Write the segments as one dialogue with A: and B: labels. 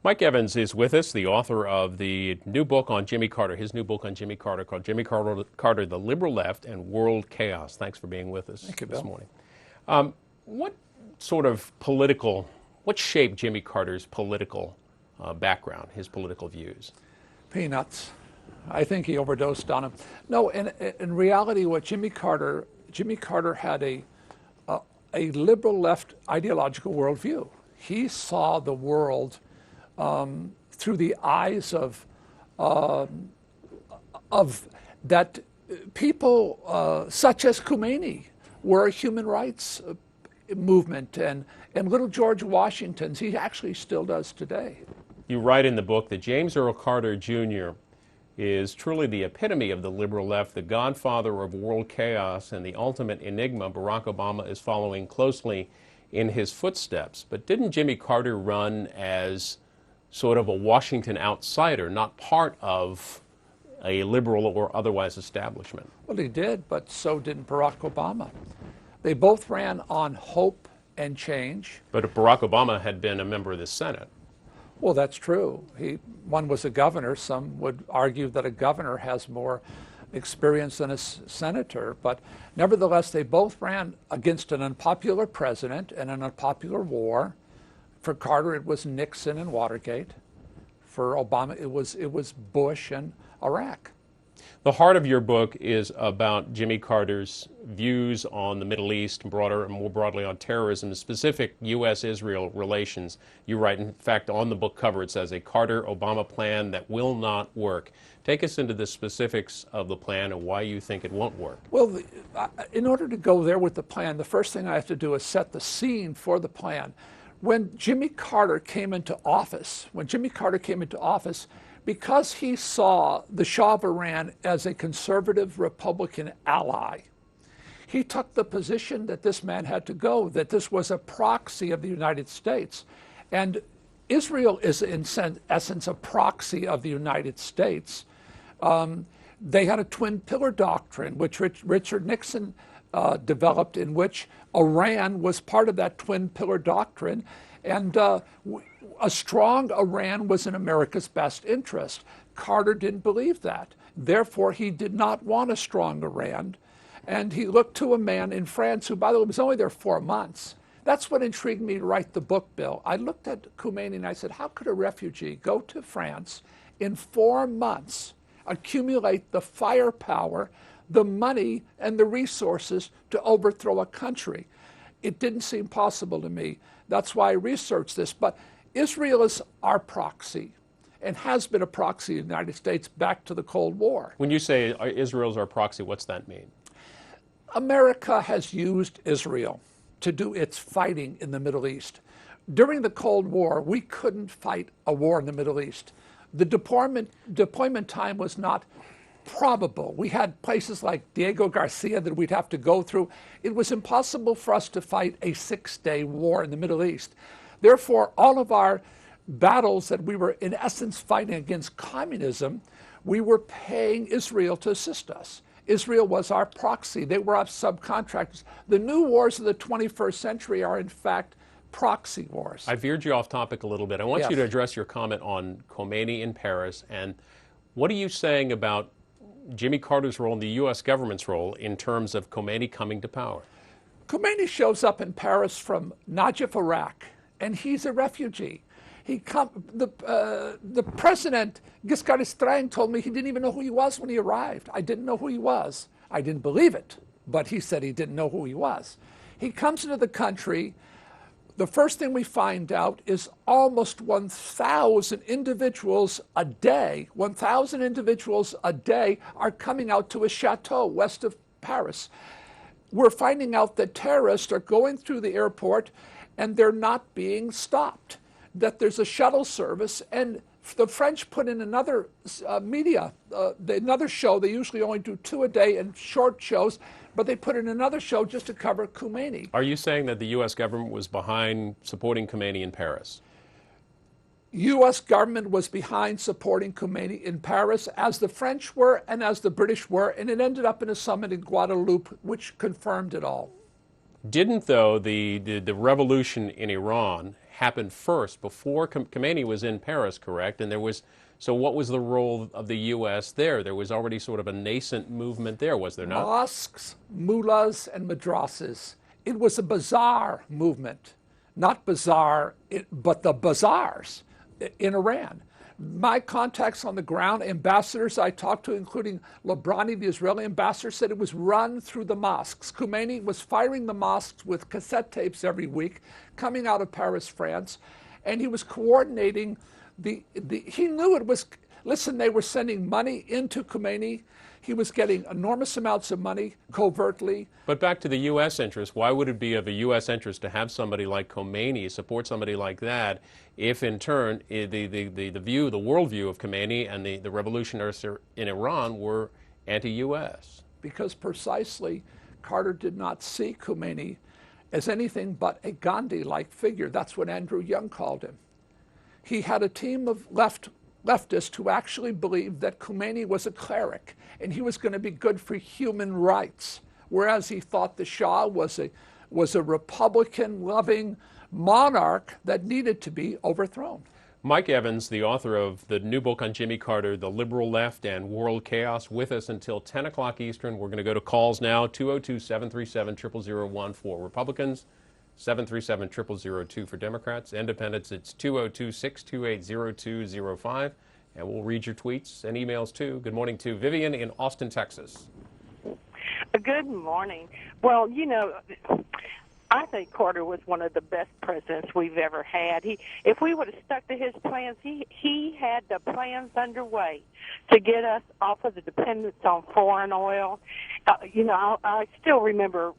A: Mike Evans is with us, the author of the new book on Jimmy Carter, his new book on Jimmy Carter called Jimmy Carter, The Liberal Left and World Chaos. Thanks for being with us
B: Thank you,
A: this
B: Bill.
A: morning. What sort of what shaped Jimmy Carter's political background, his political views?
B: Peanuts. I think he overdosed on them. No, in reality, what Jimmy Carter had a liberal left ideological worldview. He saw the world through the eyes of that people such as Khomeini were a human rights movement, and little George Washington's. He actually still does today.
A: You write in the book that James Earl Carter Jr. is truly the epitome of the liberal left, the godfather of world chaos, and the ultimate enigma. Barack Obama is following closely in his footsteps. But didn't Jimmy Carter run as sort of a Washington outsider, not part of a liberal or otherwise establishment?
B: Well, he did, but so didn't Barack Obama. They both ran on hope and change.
A: But if Barack Obama had been a member of the Senate.
B: Well, that's true. One was a governor. Some would argue that a governor has more experience than a senator. But nevertheless, they both ran against an unpopular president and an unpopular war. For Carter, it was Nixon and Watergate. For Obama, it was Bush and Iraq.
A: The heart of your book is about Jimmy Carter's views on the Middle East, broader and more broadly on terrorism, specific U.S.-Israel relations. You write, in fact, on the book cover, it says, a Carter-Obama plan that will not work. Take us into the specifics of the plan and why you think it won't work.
B: Well, in order to go there with the plan, the first thing I have to do is set the scene for the plan. When Jimmy Carter came into office, because he saw the Shah of Iran as a conservative Republican ally, he took the position that this man had to go, that this was a proxy of the United States. And Israel is, in essence, a proxy of the United States. They had a twin pillar doctrine, which Richard Nixon developed, in which Iran was part of that twin pillar doctrine. And a strong Iran was in America's best interest. Carter didn't believe that. Therefore, he did not want a strong Iran. And he looked to a man in France who, by the way, was only there 4 months. That's what intrigued me to write the book, Bill. I looked at Khomeini and I said, how could a refugee go to France in 4 months, accumulate the firepower, the money, and the resources to overthrow a country? It didn't seem possible to me. That's why I researched this. But Israel is our proxy and has been a proxy of the United States back to the Cold War.
A: When you say Israel's our proxy, what's that mean?
B: America has used Israel to do its fighting in the Middle East. During the Cold War, we couldn't fight a war in the Middle East. The deployment time was not probable. We had places like Diego Garcia that we'd have to go through. It was impossible for us to fight a 6-day war in the Middle East. Therefore, all of our battles that we were in essence fighting against communism, we were paying Israel to assist us. Israel was our proxy. They were our subcontractors. The new wars of the 21st century are, in fact, proxy wars.
A: I veered you off topic a little bit. I want you to address your comment on Khomeini in Paris. And what are you saying about Jimmy Carter's role and the U.S. government's role in terms of Khomeini coming to power?
B: Khomeini shows up in Paris from Najaf, Iraq, and he's a refugee. The president, Giscard d'Estaing, told me he didn't even know who he was when he arrived. I didn't know who he was. I didn't believe it, but he said he didn't know who he was. He comes into the country. The first thing we find out is almost 1,000 individuals a day, 1,000 individuals a day are coming out to a chateau west of Paris. We're finding out that terrorists are going through the airport and they're not being stopped, that there's a shuttle service, and the French put in another another show. They usually only do 2 a day and short shows, but they put in another show just to cover Khomeini.
A: Are you saying that the U.S. government was behind supporting Khomeini in Paris?
B: U.S. government was behind supporting Khomeini in Paris, as the French were and as the British were, and it ended up in a summit in Guadeloupe, which confirmed it all.
A: Didn't, though, the revolution in Iran happened first before Khomeini was in Paris, correct? And so what was the role of the U.S. there? There was already sort of a nascent movement there, was there not?
B: Mosques, mullahs, and madrasas. It was a bazaar movement, not bizarre, but the bazaars in Iran. My contacts on the ground, ambassadors I talked to, including Labrani, the Israeli ambassador, said it was run through the mosques. Khomeini was firing the mosques with cassette tapes every week, coming out of Paris, France, and he was coordinating he knew it was, listen, they were sending money into Khomeini. He was getting enormous amounts of money covertly.
A: But back to the U.S. interest, why would it be of a U.S. interest to have somebody like Khomeini support somebody like that if in turn the worldview of Khomeini and the revolutionaries in Iran were anti-U.S.?
B: Because precisely Carter did not see Khomeini as anything but a Gandhi-like figure. That's what Andrew Young called him. He had a team of leftists who actually believed that Khomeini was a cleric and he was going to be good for human rights, whereas he thought the Shah was a Republican-loving monarch that needed to be overthrown.
A: Mike Evans, the author of the new book on Jimmy Carter, The Liberal Left and World Chaos, with us until 10 o'clock Eastern. We're going to go to calls now, 202-737-0001 for Republicans, 737-0002 for Democrats. Independents, it's 202-628-0205. And we'll read your tweets and emails too. Good morning to Vivian in Austin, Texas.
C: Good morning. Well, you know, I think Carter was one of the best presidents we've ever had. If we would have stuck to his plans, he had the plans underway to get us off of the dependence on foreign oil. I still remember,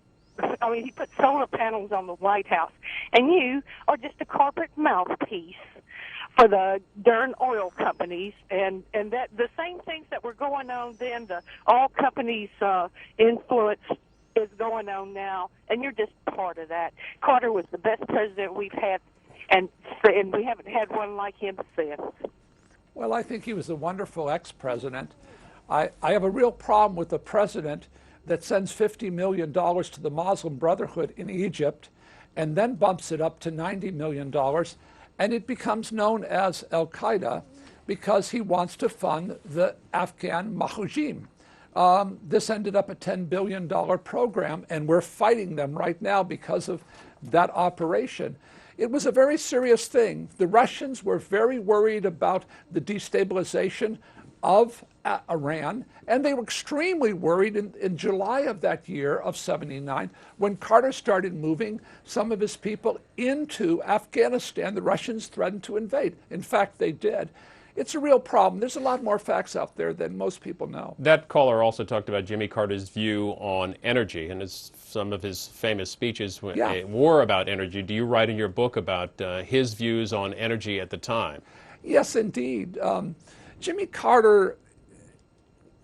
C: he put solar panels on the White House, and you are just a corporate mouthpiece for the darn oil companies, and that the same things that were going on then, the oil companies' influence is going on now, and you're just part of that. Carter was the best president we've had, and we haven't had one like him since.
B: Well, I think he was a wonderful ex-president. I have a real problem with a president that sends $50 million to the Muslim Brotherhood in Egypt and then bumps it up to $90 million, and it becomes known as Al-Qaeda because he wants to fund the Afghan Mahujim. This ended up a $10 billion program, and we're fighting them right now because of that operation. It was a very serious thing. The Russians were very worried about the destabilization of Iran, and they were extremely worried in July of that year of '79 when Carter started moving some of his people into Afghanistan. The Russians threatened to invade. In fact, they did. It's a real problem. There's a lot more facts out there than most people know.
A: That caller also talked about Jimmy Carter's view on energy, and some of his famous speeches were about energy. Do you write in your book about his views on energy at the time?
B: Yes, indeed. Jimmy Carter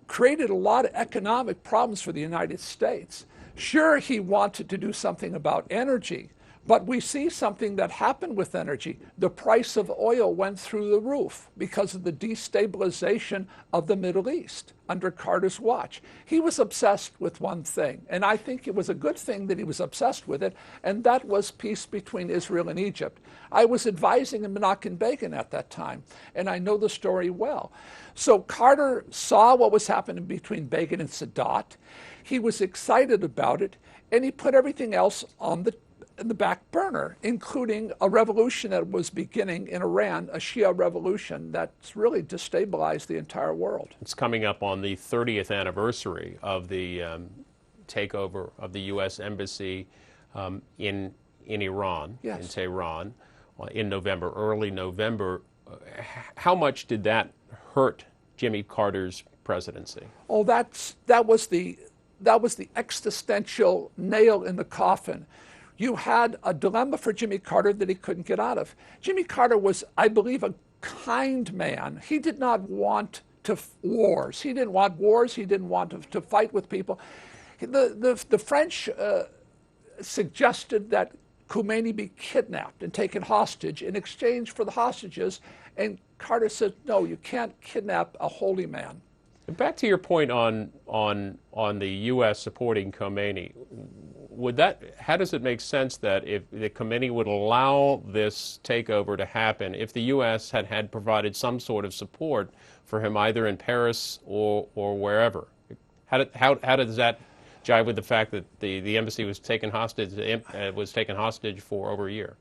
B: created a lot of economic problems for the United States. Sure, he wanted to do something about energy, but we see something that happened with energy. The price of oil went through the roof because of the destabilization of the Middle East under Carter's watch. He was obsessed with one thing, and I think it was a good thing that he was obsessed with it, and that was peace between Israel and Egypt. I was advising Menachem Begin at that time, and I know the story well. So Carter saw what was happening between Begin and Sadat. He was excited about it, and he put everything else on the back burner, including a revolution that was beginning in Iran, a Shia revolution that's really destabilized the entire world.
A: It's coming up on the 30th anniversary of the takeover of the U.S. Embassy in Iran,
B: yes,
A: in Tehran, in November, early November. How much did that hurt Jimmy Carter's presidency?
B: Oh, that was the existential nail in the coffin. You had a dilemma for Jimmy Carter that he couldn't get out of. Jimmy Carter was, I believe, a kind man. He did not want wars. He didn't want wars. He didn't want to fight with people. The French suggested that Khomeini be kidnapped and taken hostage in exchange for the hostages, and Carter said, no, you can't kidnap a holy man.
A: Back to your point on the U.S. supporting Khomeini, how does it make sense that if the Khomeini would allow this takeover to happen, if the U.S. had provided some sort of support for him either in Paris or wherever? How does that jive with the fact that the embassy was taken hostage for over a year?